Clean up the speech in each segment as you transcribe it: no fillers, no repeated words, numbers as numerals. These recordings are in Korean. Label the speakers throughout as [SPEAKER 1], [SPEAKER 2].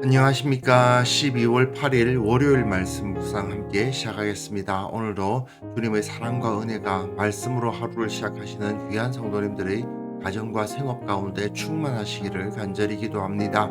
[SPEAKER 1] 안녕하십니까. 12월 8일 월요일 말씀 묵상 함께 시작하겠습니다. 오늘도 주님의 사랑과 은혜가 말씀으로 하루를 시작하시는 귀한 성도님들의 가정과 생업 가운데 충만하시기를 간절히 기도합니다.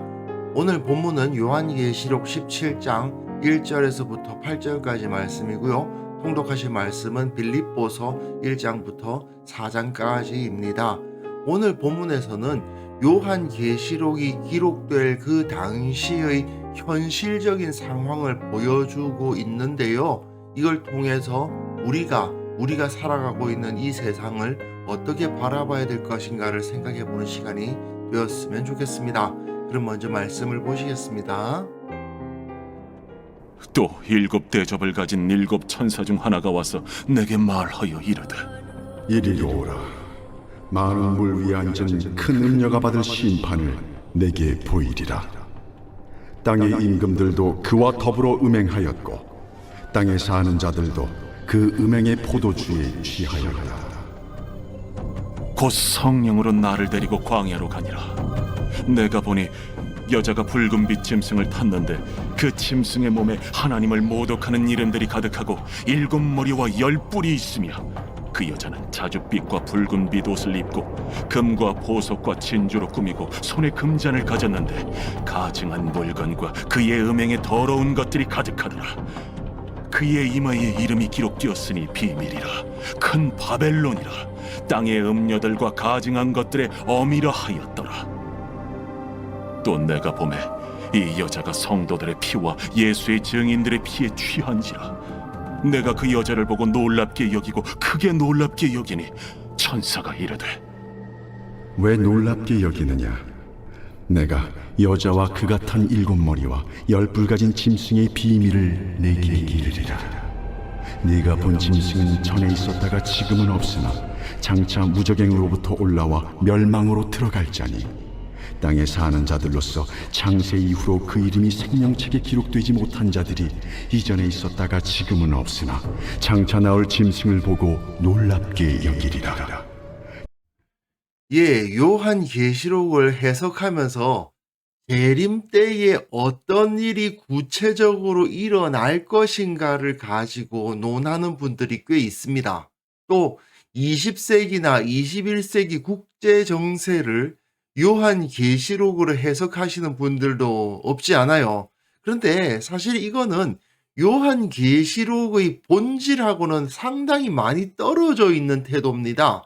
[SPEAKER 1] 오늘 본문은 요한계시록 17장 1절에서부터 8절까지 말씀이고요. 통독하실 말씀은 빌립보서 1장부터 4장까지입니다. 오늘 본문에서는 요한계시록이 기록될 그 당시의 현실적인 상황을 보여주고 있는데요. 이걸 통해서 우리가 살아가고 있는 이 세상을 어떻게 바라봐야 될 것인가를 생각해 보는 시간이 되었으면 좋겠습니다. 그럼 먼저 말씀을 보시겠습니다.
[SPEAKER 2] 또 일곱 대접을 가진 일곱 천사 중 하나가 와서 내게 말하여 이르되,
[SPEAKER 3] 이리로 오라. 많은 물 위에 앉은 큰 음녀가 받을 심판을 내게 보이리라. 땅의 임금들도 그와 더불어 음행하였고 땅에 사는 자들도 그 음행의 포도주에 취하였다.
[SPEAKER 2] 곧 성령으로 나를 데리고 광야로 가니라. 내가 보니 여자가 붉은 빛 짐승을 탔는데 그 짐승의 몸에 하나님을 모독하는 이름들이 가득하고 일곱 머리와 열 뿔이 있으며, 그 여자는 자줏빛과 붉은빛 옷을 입고 금과 보석과 진주로 꾸미고 손에 금잔을 가졌는데 가증한 물건과 그의 음행에 더러운 것들이 가득하더라. 그의 이마에 이름이 기록되었으니 비밀이라, 큰 바벨론이라, 땅의 음녀들과 가증한 것들의 어미라 하였더라. 또 내가 보매 이 여자가 성도들의 피와 예수의 증인들의 피에 취한지라. 내가 그 여자를 보고 놀랍게 여기고 크게 놀랍게 여기니 천사가 이르되,
[SPEAKER 3] 왜 놀랍게 여기느냐? 내가 여자와 그가 탄 일곱 머리와 열 뿔 가진 짐승의 비밀을 내게 이르리라. 네가 본 짐승은 전에 있었다가 지금은 없으나 장차 무저갱으로부터 올라와 멸망으로 들어갈 자니, 땅에 사는 자들로서 창세 이후로 그 이름이 생명책에 기록되지 못한 자들이 이전에 있었다가 지금은 없으나 장차 나올 짐승을 보고 놀랍게 여기리라.
[SPEAKER 1] 요한계시록을 해석하면서 재림 때에 어떤 일이 구체적으로 일어날 것인가를 가지고 논하는 분들이 꽤 있습니다. 또 20세기나 21세기 국제 정세를 요한계시록으로 해석하시는 분들도 없지 않아요. 그런데 사실 이거는 요한계시록의 본질하고는 상당히 많이 떨어져 있는 태도입니다.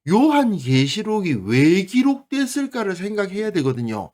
[SPEAKER 1] 요한계시록이 왜 기록됐을까를 생각해야 되거든요.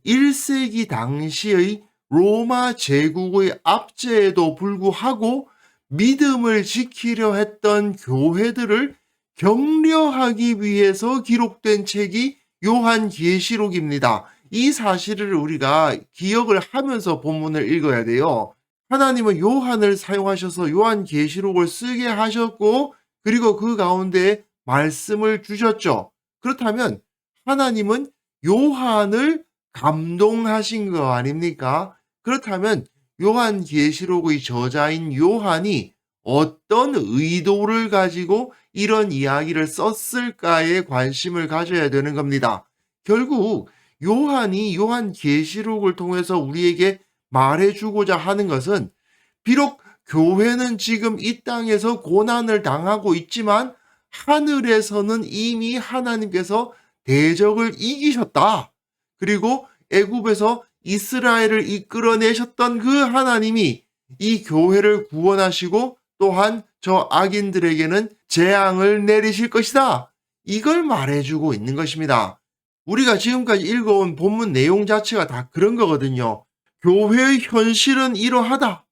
[SPEAKER 1] 1세기 당시의 로마 제국의 압제에도 불구하고 믿음을 지키려 했던 교회들을 격려하기 위해서 기록된 책이 요한계시록입니다. 이 사실을 우리가 기억을 하면서 본문을 읽어야 돼요. 하나님은 요한을 사용하셔서 요한계시록을 쓰게 하셨고, 그리고 그 가운데 말씀을 주셨죠. 그렇다면 하나님은 요한을 감동하신 거 아닙니까? 그렇다면 요한계시록의 저자인 요한이 어떤 의도를 가지고 이런 이야기를 썼을까에 관심을 가져야 되는 겁니다. 결국 요한이 요한계시록을 통해서 우리에게 말해주고자 하는 것은, 비록 교회는 지금 이 땅에서 고난을 당하고 있지만 하늘에서는 이미 하나님께서 대적을 이기셨다. 그리고 애굽에서 이스라엘을 이끌어내셨던 그 하나님이 이 교회를 구원하시고 또한 저 악인들에게는 재앙을 내리실 것이다. 이걸 말해주고 있는 것입니다. 우리가 지금까지 읽어온 본문 내용 자체가 다 그런 거거든요. 교회의 현실은 이러하다.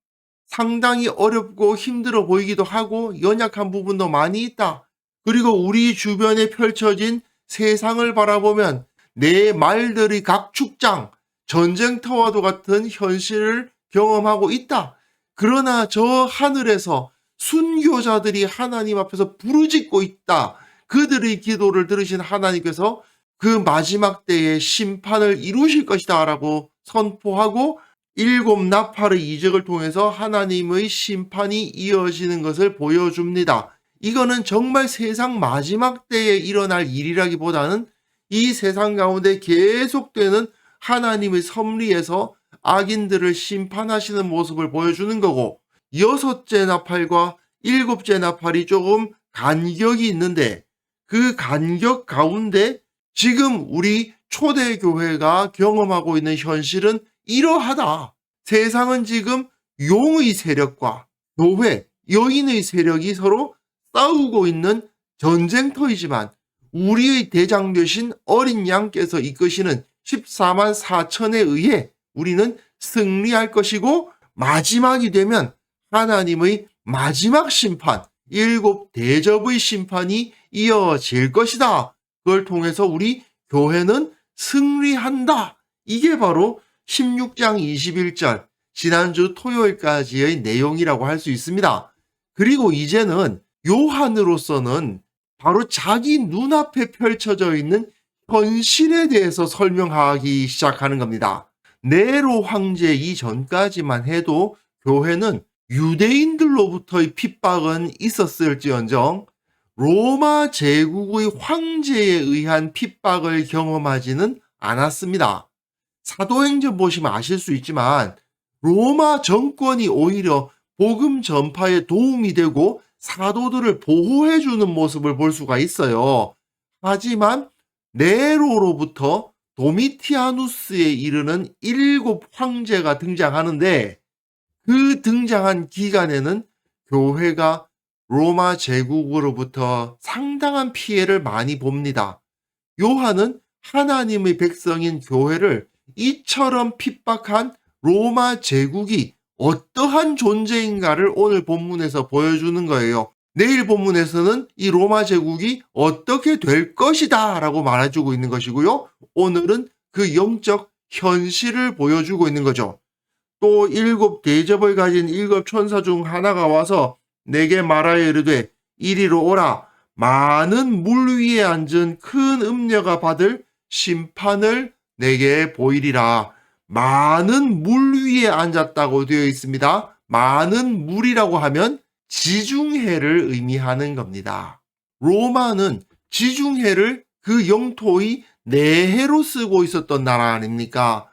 [SPEAKER 1] 상당히 어렵고 힘들어 보이기도 하고 연약한 부분도 많이 있다. 그리고 우리 주변에 펼쳐진 세상을 바라보면 내 말들이 각축장, 전쟁터와도 같은 현실을 경험하고 있다. 그러나 저 하늘에서 순교자들이 하나님 앞에서 부르짖고 있다. 그들의 기도를 들으신 하나님께서 그 마지막 때에 심판을 이루실 것이다 라고 선포하고, 일곱 나팔의 이적을 통해서 하나님의 심판이 이어지는 것을 보여줍니다. 이거는 정말 세상 마지막 때에 일어날 일이라기보다는 이 세상 가운데 계속되는 하나님의 섭리에서 악인들을 심판하시는 모습을 보여주는 거고, 여섯째 나팔과 일곱째 나팔이 조금 간격이 있는데 그 간격 가운데 지금 우리 초대교회가 경험하고 있는 현실은 이러하다. 세상은 지금 용의 세력과 교회, 여인의 세력이 서로 싸우고 있는 전쟁터이지만 우리의 대장 되신 어린 양께서 이끄시는 14만 4천에 의해 우리는 승리할 것이고, 마지막이 되면 하나님의 마지막 심판, 일곱 대접의 심판이 이어질 것이다. 그걸 통해서 우리 교회는 승리한다. 이게 바로 16장 21절 지난주 토요일까지의 내용이라고 할 수 있습니다. 그리고 이제는 요한으로서는 바로 자기 눈앞에 펼쳐져 있는 현실에 대해서 설명하기 시작하는 겁니다. 네로 황제 이전까지만 해도 교회는 유대인들로부터의 핍박은 있었을지언정 로마 제국의 황제에 의한 핍박을 경험하지는 않았습니다. 사도행전 보시면 아실 수 있지만 로마 정권이 오히려 복음 전파에 도움이 되고 사도들을 보호해주는 모습을 볼 수가 있어요. 하지만 네로로부터 도미티아누스에 이르는 7 황제가 등장하는데, 그 등장한 기간에는 교회가 로마 제국으로부터 상당한 피해를 많이 봅니다. 요한은 하나님의 백성인 교회를 이처럼 핍박한 로마 제국이 어떠한 존재인가를 오늘 본문에서 보여주는 거예요. 내일 본문에서는 이 로마 제국이 어떻게 될 것이다 라고 말해주고 있는 것이고요. 오늘은 그 영적 현실을 보여주고 있는 거죠. 또 7 대접을 가진 7 천사 중 하나가 와서 내게 말하여 이르되 이리로 오라. 많은 물 위에 앉은 큰 음녀가 받을 심판을 내게 보이리라. 많은 물 위에 앉았다고 되어 있습니다. 많은 물이라고 하면 지중해를 의미하는 겁니다. 로마는 지중해를 그 영토의 내해로 쓰고 있었던 나라 아닙니까?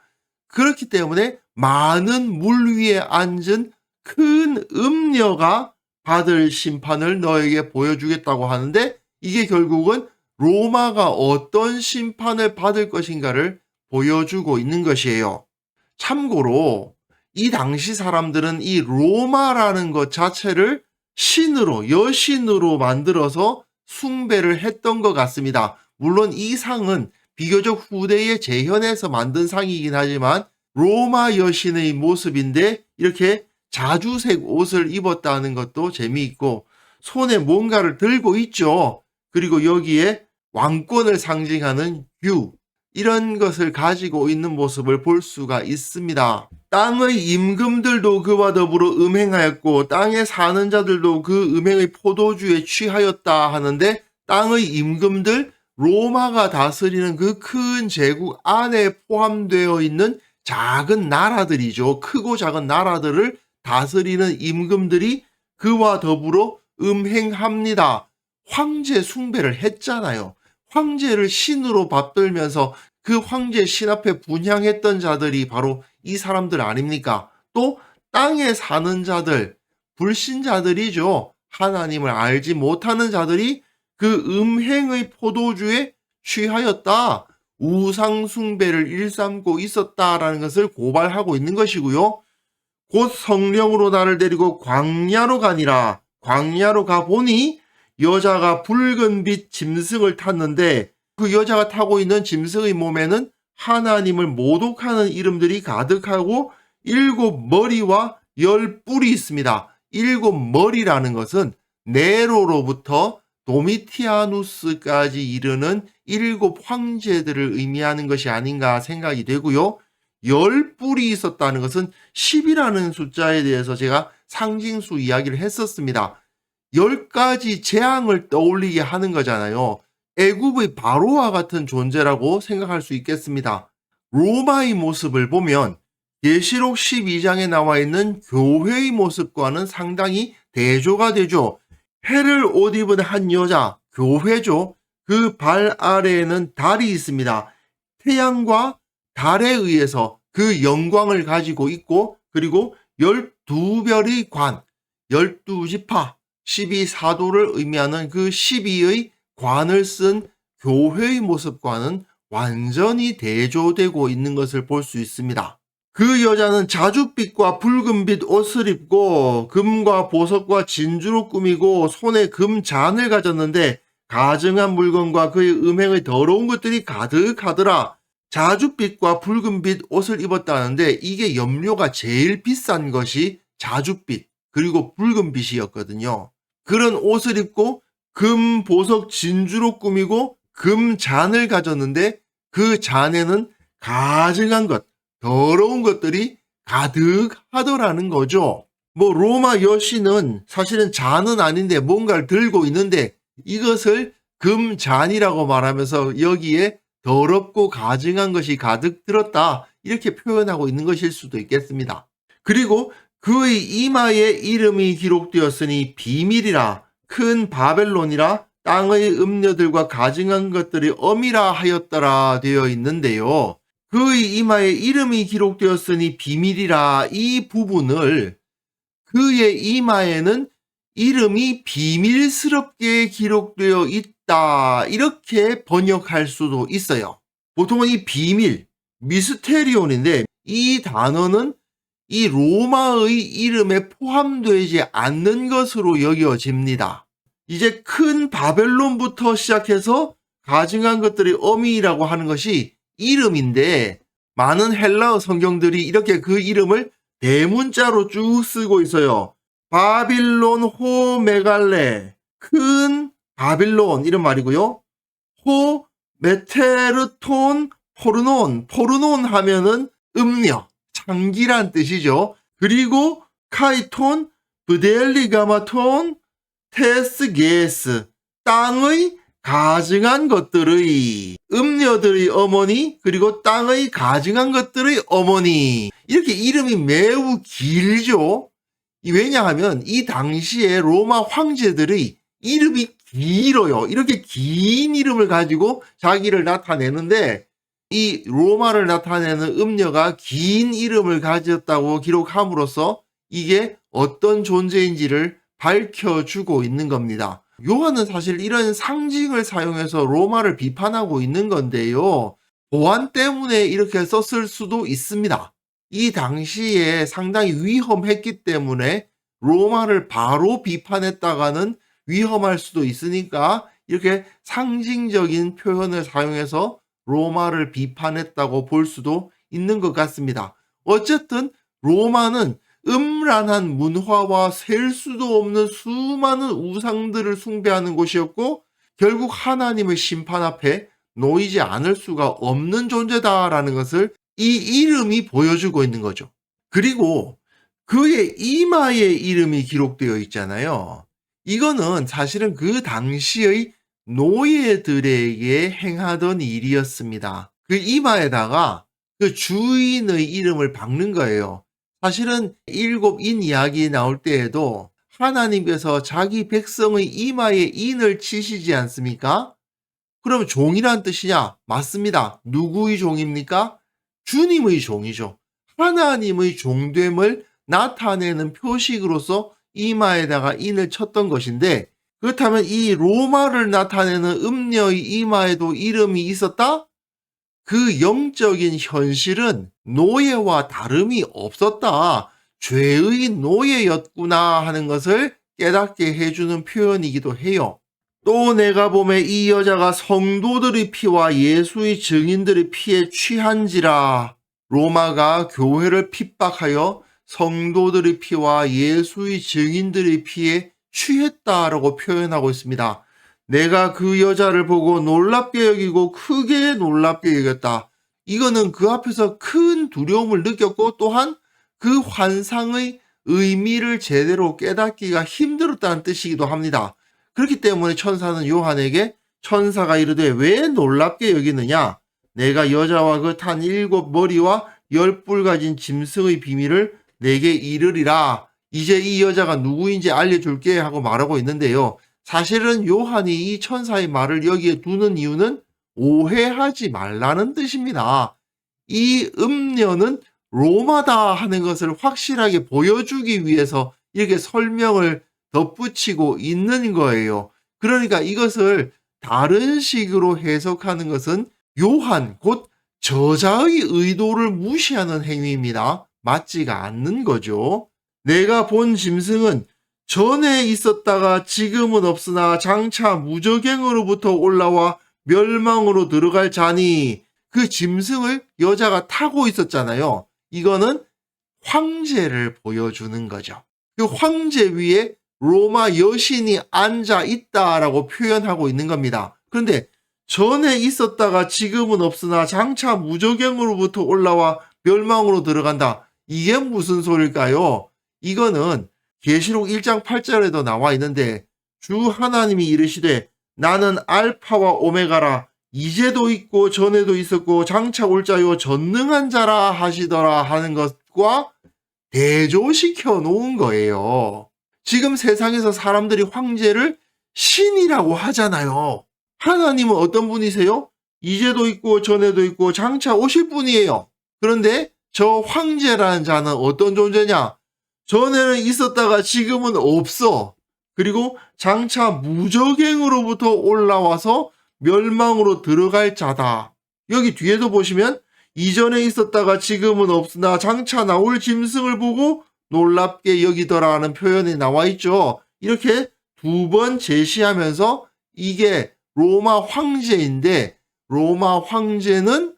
[SPEAKER 1] 그렇기 때문에 많은 물 위에 앉은 큰 음녀가 받을 심판을 너에게 보여주겠다고 하는데, 이게 결국은 로마가 어떤 심판을 받을 것인가를 보여주고 있는 것이에요. 참고로 이 당시 사람들은 이 로마라는 것 자체를 신으로, 여신으로 만들어서 숭배를 했던 것 같습니다. 물론 이 상은 비교적 후대에 재현해서 만든 상이긴 하지만 로마 여신의 모습인데 이렇게 자주색 옷을 입었다는 것도 재미있고, 손에 뭔가를 들고 있죠. 그리고 여기에 왕권을 상징하는 유, 이런 것을 가지고 있는 모습을 볼 수가 있습니다. 땅의 임금들도 그와 더불어 음행하였고 땅에 사는 자들도 그 음행의 포도주에 취하였다 하는데, 땅의 임금들, 로마가 다스리는 그 큰 제국 안에 포함되어 있는 작은 나라들이죠. 크고 작은 나라들을 다스리는 임금들이 그와 더불어 음행합니다. 황제 숭배를 했잖아요. 황제를 신으로 받들면서 그 황제 신 앞에 분향했던 자들이 바로 이 사람들 아닙니까? 또 땅에 사는 자들, 불신자들이죠. 하나님을 알지 못하는 자들이 그 음행의 포도주에 취하였다. 우상 숭배를 일삼고 있었다라는 것을 고발하고 있는 것이고요. 곧 성령으로 나를 데리고 광야로 가니라. 광야로 가보니 여자가 붉은 빛 짐승을 탔는데, 그 여자가 타고 있는 짐승의 몸에는 하나님을 모독하는 이름들이 가득하고 7 머리와 10 뿔이 있습니다. 7 머리라는 것은 네로로부터 도미티아누스까지 이르는 7 황제들을 의미하는 것이 아닌가 생각이 되고요. 10 뿔이 있었다는 것은 10이라는 숫자에 대해서 제가 상징수 이야기를 했었습니다. 10가지 재앙을 떠올리게 하는 거잖아요. 애굽의 바로와 같은 존재라고 생각할 수 있겠습니다. 로마의 모습을 보면 계시록 12장에 나와 있는 교회의 모습과는 상당히 대조가 되죠. 해를 옷 입은 한 여자, 교회죠. 그 발 아래에는 달이 있습니다. 태양과 달에 의해서 그 그 영광을 가지고 있고, 그리고 12별의 관, 12지파, 12사도를 의미하는 그 12의 관을 쓴 교회의 모습과는 완전히 대조되고 있는 것을 볼 수 있습니다. 그 여자는 자줏빛과 붉은빛 옷을 입고 금과 보석과 진주로 꾸미고 손에 금잔을 가졌는데 가증한 물건과 그의 음행의 더러운 것들이 가득하더라. 자줏빛과 붉은빛 옷을 입었다는데 이게 염료가 제일 비싼 것이 자줏빛 그리고 붉은빛이었거든요. 그런 옷을 입고 금, 보석, 진주로 꾸미고 금잔을 가졌는데 그 잔에는 가증한 것, 더러운 것들이 가득하더라는 거죠. 로마 여신은 사실은 잔은 아닌데 뭔가를 들고 있는데 이것을 금잔이라고 말하면서 여기에 더럽고 가증한 것이 가득 들었다 이렇게 표현하고 있는 것일 수도 있겠습니다. 그리고 그의 이마에 이름이 기록되었으니 비밀이라 큰 바벨론이라 땅의 음녀들과 가증한 것들이 엄이라 하였더라 되어 있는데요. 그의 이마에 이름이 기록되었으니 비밀이라 이 부분을 그의 이마에는 이름이 비밀스럽게 기록되어 있다 이렇게 번역할 수도 있어요. 보통은 이 비밀, 미스테리온인데 이 단어는 이 로마의 이름에 포함되지 않는 것으로 여겨집니다. 이제 큰 바벨론부터 시작해서 가증한 것들이 어미라고 하는 것이 이름인데 많은 헬라어 성경들이 이렇게 그 이름을 대문자로 쭉 쓰고 있어요. 바빌론 호 메갈레, 큰 바빌론 이런 말이고요. 호 메테르톤 포르논, 포르논 하면은 음녀, 창기란 뜻이죠. 그리고 카이톤, 브델리가마톤, 테스게스, 땅의 가증한 것들의 음녀들의 어머니 그리고 땅의 가증한 것들의 어머니 이렇게 이름이 매우 길죠. 왜냐하면 이 당시에 로마 황제들의 이름이 길어요. 이렇게 긴 이름을 가지고 자기를 나타내는데 이 로마를 나타내는 음녀가 긴 이름을 가졌다고 기록함으로써 이게 어떤 존재인지를 밝혀주고 있는 겁니다. 요한은 사실 이런 상징을 사용해서 로마를 비판하고 있는 건데요. 보안 때문에 이렇게 썼을 수도 있습니다. 이 당시에 상당히 위험했기 때문에 로마를 바로 비판했다가는 위험할 수도 있으니까 이렇게 상징적인 표현을 사용해서 로마를 비판했다고 볼 수도 있는 것 같습니다. 어쨌든 로마는 음란한 문화와 셀 수도 없는 수많은 우상들을 숭배하는 곳이었고 결국 하나님의 심판 앞에 놓이지 않을 수가 없는 존재다라는 것을 이 이름이 보여주고 있는 거죠. 그리고 그의 이마에 이름이 기록되어 있잖아요. 이거는 사실은 그 당시의 노예들에게 행하던 일이었습니다. 그 이마에다가 그 주인의 이름을 박는 거예요. 사실은 일곱인 이야기 나올 때에도 하나님께서 자기 백성의 이마에 인을 치시지 않습니까? 그럼 종이란 뜻이냐? 맞습니다. 누구의 종입니까? 주님의 종이죠. 하나님의 종됨을 나타내는 표식으로서 이마에다가 인을 쳤던 것인데 그렇다면 이 로마를 나타내는 음녀의 이마에도 이름이 있었다? 그 영적인 현실은 노예와 다름이 없었다. 죄의 노예였구나 하는 것을 깨닫게 해주는 표현이기도 해요. 또 내가 보매 이 여자가 성도들의 피와 예수의 증인들의 피에 취한지라. 로마가 교회를 핍박하여 성도들의 피와 예수의 증인들의 피에 취했다라고 표현하고 있습니다. 내가 그 여자를 보고 놀랍게 여기고 크게 놀랍게 여겼다. 이거는 그 앞에서 큰 두려움을 느꼈고 또한 그 환상의 의미를 제대로 깨닫기가 힘들었다는 뜻이기도 합니다. 그렇기 때문에 천사는 요한에게 천사가 이르되 왜 놀랍게 여기느냐? 내가 여자와 그 탄 7머리와 10뿔 가진 짐승의 비밀을 내게 이르리라. 이제 이 여자가 누구인지 알려줄게 하고 말하고 있는데요. 사실은 요한이 이 천사의 말을 여기에 두는 이유는 오해하지 말라는 뜻입니다. 이 음녀는 로마다 하는 것을 확실하게 보여주기 위해서 이렇게 설명을 덧붙이고 있는 거예요. 그러니까 이것을 다른 식으로 해석하는 것은 요한, 곧 저자의 의도를 무시하는 행위입니다. 맞지가 않는 거죠. 내가 본 짐승은 전에 있었다가 지금은 없으나 장차 무저갱으로부터 올라와 멸망으로 들어갈 자니, 그 짐승을 여자가 타고 있었잖아요. 이거는 황제를 보여주는 거죠. 그 황제 위에 로마 여신이 앉아 있다라고 표현하고 있는 겁니다. 그런데 전에 있었다가 지금은 없으나 장차 무저갱으로부터 올라와 멸망으로 들어간다. 이게 무슨 소릴까요? 이거는 계시록 1장 8절에도 나와 있는데, 주 하나님이 이르시되 나는 알파와 오메가라, 이제도 있고 전에도 있었고 장차 올 자요 전능한 자라 하시더라 하는 것과 대조시켜 놓은 거예요. 지금 세상에서 사람들이 황제를 신이라고 하잖아요. 하나님은 어떤 분이세요? 이제도 있고 전에도 있고 장차 오실 분이에요. 그런데 저 황제라는 자는 어떤 존재냐? 전에는 있었다가 지금은 없어. 그리고 장차 무저갱으로부터 올라와서 멸망으로 들어갈 자다. 여기 뒤에도 보시면 이전에 있었다가 지금은 없으나 장차 나올 짐승을 보고 놀랍게 여기더라 하는 표현이 나와 있죠. 이렇게 두 번 제시하면서 이게 로마 황제인데, 로마 황제는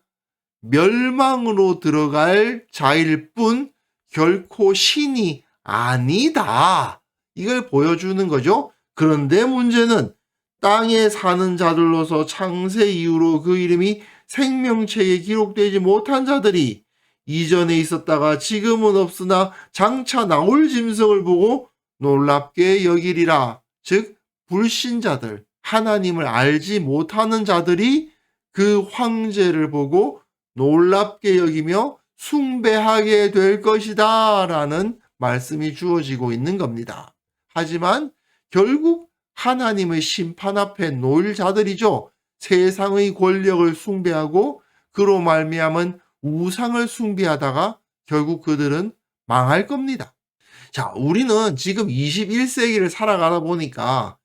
[SPEAKER 1] 멸망으로 들어갈 자일 뿐 결코 신이 아니다. 이걸 보여주는 거죠. 그런데 문제는 땅에 사는 자들로서 창세 이후로 그 이름이 생명책에 기록되지 못한 자들이 이전에 있었다가 지금은 없으나 장차 나올 짐승을 보고 놀랍게 여기리라. 즉 불신자들, 하나님을 알지 못하는 자들이 그 황제를 보고 놀랍게 여기며 숭배하게 될 것이다 라는 말씀이 주어지고 있는 겁니다. 하지만 결국 하나님의 심판 앞에 놓일 자들이죠. 세상의 권력을 숭배하고 그로 말미암은 우상을 숭배하다가 결국 그들은 망할 겁니다. 자, 우리는 지금 21세기를 살아가다 보니까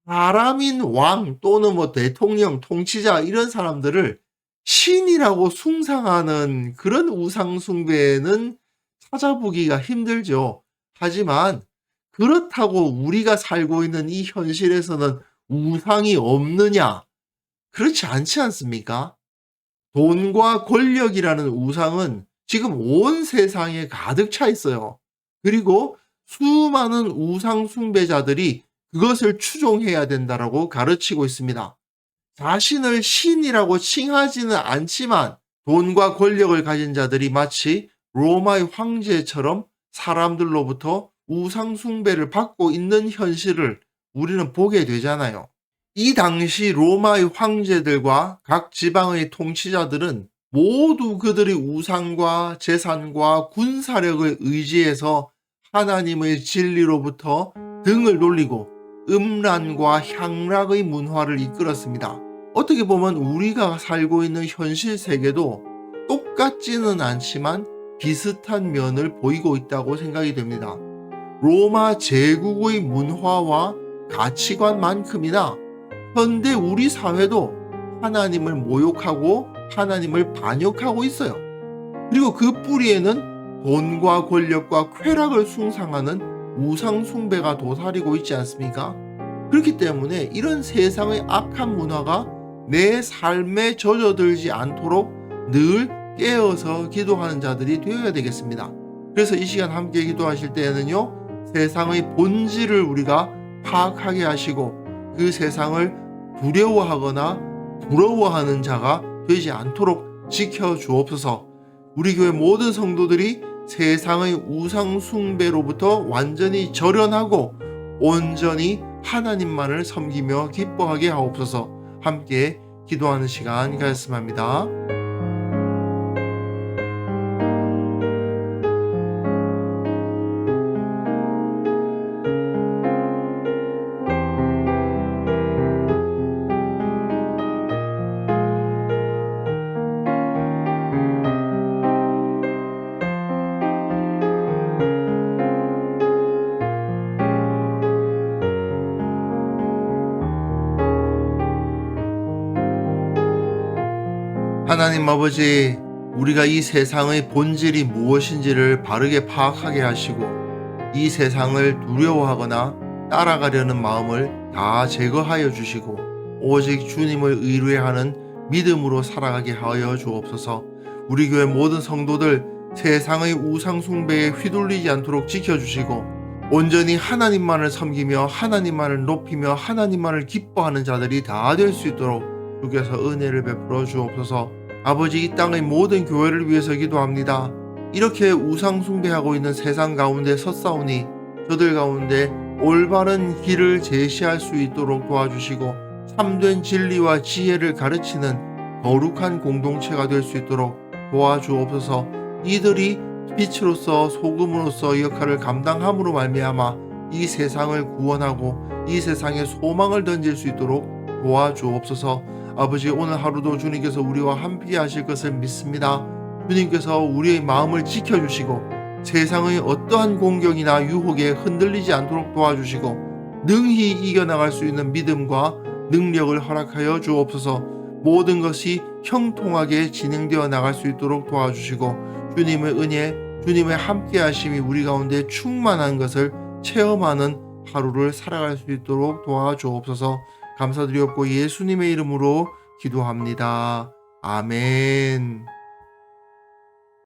[SPEAKER 1] 사람인 왕 또는 뭐 대통령, 통치자 이런 사람들을 신이라고 숭상하는 그런 우상 숭배는 찾아보기가 힘들죠. 하지만 그렇다고 우리가 살고 있는 이 현실에서는 우상이 없느냐? 그렇지 않지 않습니까? 돈과 권력이라는 우상은 지금 온 세상에 가득 차 있어요. 그리고 수많은 우상 숭배자들이 그것을 추종해야 된다라고 가르치고 있습니다. 자신을 신이라고 칭하지는 않지만 돈과 권력을 가진 자들이 마치 로마의 황제처럼 사람들로부터 우상 숭배를 받고 있는 현실을 우리는 보게 되잖아요. 이 당시 로마의 황제들과 각 지방의 통치자들은 모두 그들의 우상과 재산과 군사력을 의지해서 하나님의 진리로부터 등을 돌리고 음란과 향락의 문화를 이끌었습니다. 어떻게 보면 우리가 살고 있는 현실 세계도 똑같지는 않지만 비슷한 면을 보이고 있다고 생각이 됩니다. 로마 제국의 문화와 가치관만큼이나 현대 우리 사회도 하나님을 모욕하고 하나님을 반역하고 있어요. 그리고 그 뿌리에는 돈과 권력과 쾌락을 숭상하는 우상 숭배가 도사리고 있지 않습니까? 그렇기 때문에 이런 세상의 악한 문화가 내 삶에 젖어들지 않도록 늘 깨어서 기도하는 자들이 되어야 되겠습니다. 그래서 이 시간 함께 기도하실 때에는요, 세상의 본질을 우리가 파악하게 하시고 그 세상을 두려워하거나 부러워하는 자가 되지 않도록 지켜주옵소서. 우리 교회 모든 성도들이 세상의 우상 숭배로부터 완전히 절연하고 온전히 하나님만을 섬기며 기뻐하게 하옵소서. 함께 기도하는 시간 가졌습니다. 하나님 아버지, 우리가 이 세상의 본질이 무엇인지를 바르게 파악하게 하시고 이 세상을 두려워하거나 따라가려는 마음을 다 제거하여 주시고 오직 주님을 의뢰하는 믿음으로 살아가게 하여 주옵소서. 우리 교회 모든 성도들 세상의 우상 숭배에 휘둘리지 않도록 지켜주시고 온전히 하나님만을 섬기며 하나님만을 높이며 하나님만을 기뻐하는 자들이 다 될 수 있도록 주께서 은혜를 베풀어 주옵소서. 아버지, 이 땅의 모든 교회를 위해서 기도합니다. 이렇게 우상 숭배하고 있는 세상 가운데 섰사오니 저들 가운데 올바른 길을 제시할 수 있도록 도와주시고 참된 진리와 지혜를 가르치는 거룩한 공동체가 될 수 있도록 도와주옵소서. 이들이 빛으로서 소금으로서 역할을 감당함으로 말미암아 이 세상을 구원하고 이 세상에 소망을 던질 수 있도록 도와주옵소서. 아버지, 오늘 하루도 주님께서 우리와 함께 하실 것을 믿습니다. 주님께서 우리의 마음을 지켜주시고 세상의 어떠한 공격이나 유혹에 흔들리지 않도록 도와주시고 능히 이겨나갈 수 있는 믿음과 능력을 허락하여 주옵소서. 모든 것이 형통하게 진행되어 나갈 수 있도록 도와주시고 주님의 은혜, 주님의 함께 하심이 우리 가운데 충만한 것을 체험하는 하루를 살아갈 수 있도록 도와주옵소서. 감사드리옵고 예수님의 이름으로 기도합니다. 아멘.